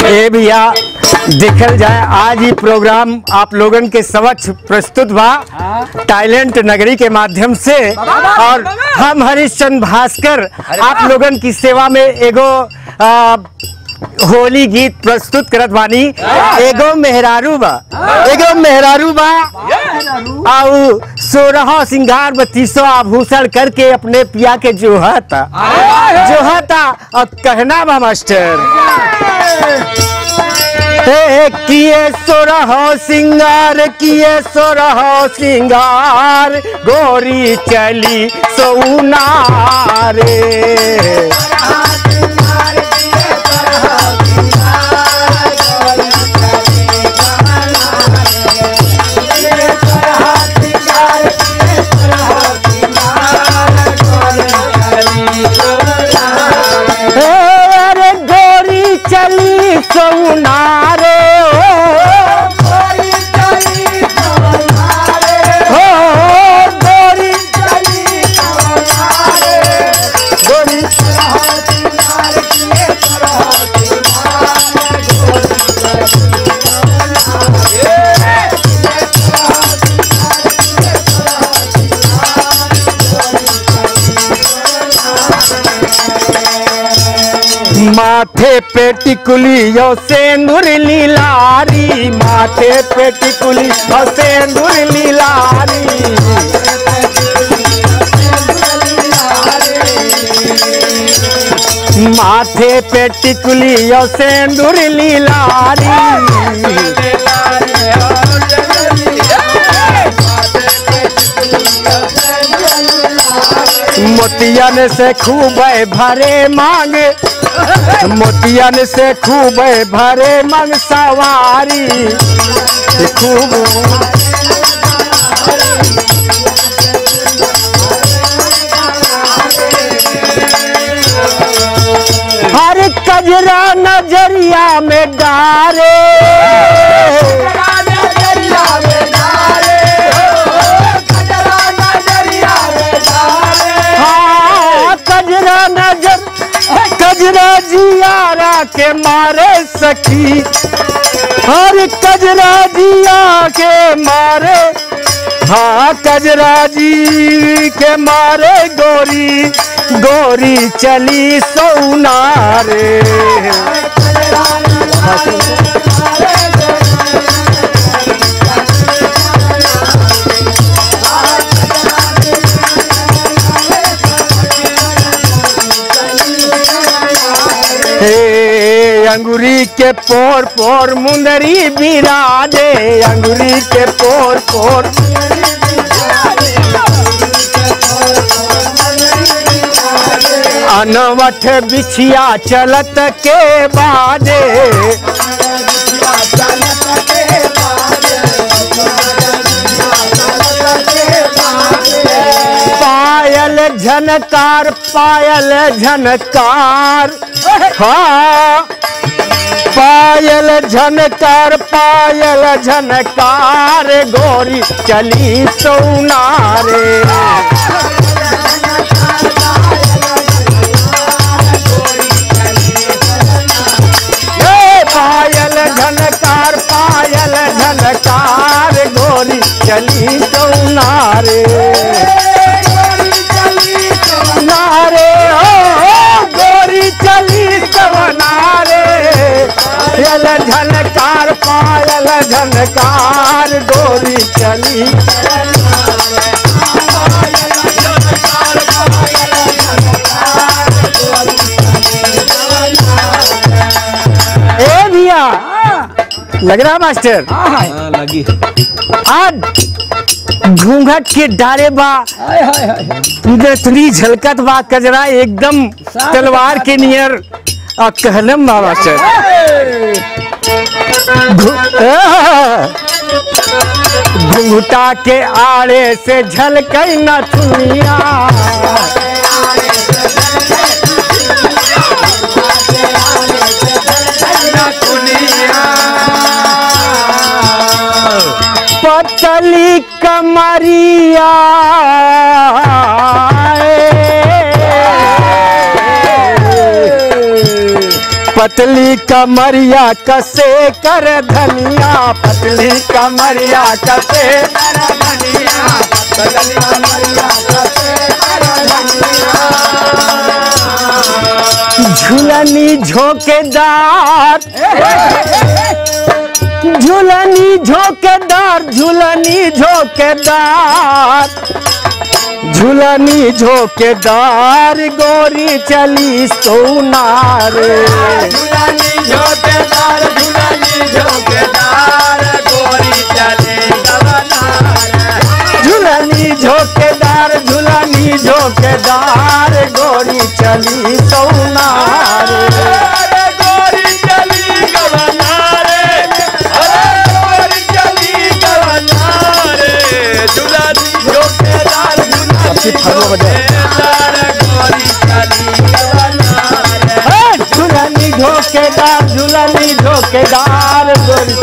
ए भैया देखल जाए आज ही प्रोग्राम आप लोगन के समक्ष प्रस्तुत बा टैलेंट नगरी के माध्यम से और हम हरिश्चंद्र भास्कर आप लोगन की सेवा में एगो होली गीत प्रस्तुत करत बानी। एगो मेहरारू बा आउ 16 सिंगार 32 आभूषण करके अपने पिया के जोहता और कहना बा मास्टर किए 16 सिंगार किए 16 सिंगार गोरी चली सोनारे सोनारे माथे पे टिकुली और सेंदूर लीलारी माथे पे टिकुली और सेंदूर लीलारी माथे पे टिकुली और सेंदूर लीलारी मोतियन से खूब भरे मांग मोतियन से खूब भरे मंग सवारी खूब हर कजरा नजरिया में डारे कजरा जियारा के मारे सखी हर कजरा जिया के मारे कजरा जी के मारे गोरी गोरी चली सोनारे अंगूरी के पोर पोर मुंदरी बिराजे अंगूरी के पोर पोर अनवठ बिछिया चलत के बाजे पायल झनकार हाँ पायल झनकार गोरी चली सोनारे पायल झनकार गोरी चली सोनारे नारे गोरी चली सोनारे झनकार पायल झनकार गोरी चली ए भैया लग रहा मास्टर लगी आज घूंघट के डारे बा इतनी झलकत बा कजरा एकदम तलवार के नियर कहलम बा मास्टर घुंघटा के आड़े से झलकई न दुनिया पतली कमरिया पतली कमरिया कसे कर धनिया, पतली कमरिया कसे कर धनिया, पतली कमरिया कसे कर धनिया। झुलनी झोंकेदार, झुलनी झोंकेदार, झुलनी झोंकेदार, झुलनी झोंकेदार गोरी चली सोनार। झुलनी झोंकेदार, झुलनी झोंकेदार गोरी चली सोनार। झुलनी झोंकेदार, झुलनी झोंकेदार गोरी चली सोनार। गोरी चली गवनार, गोरी चली गवनार। झुलनी झोंकेदार, झुलनी झोंकेदार, झुलनी झोंकेदार गोरी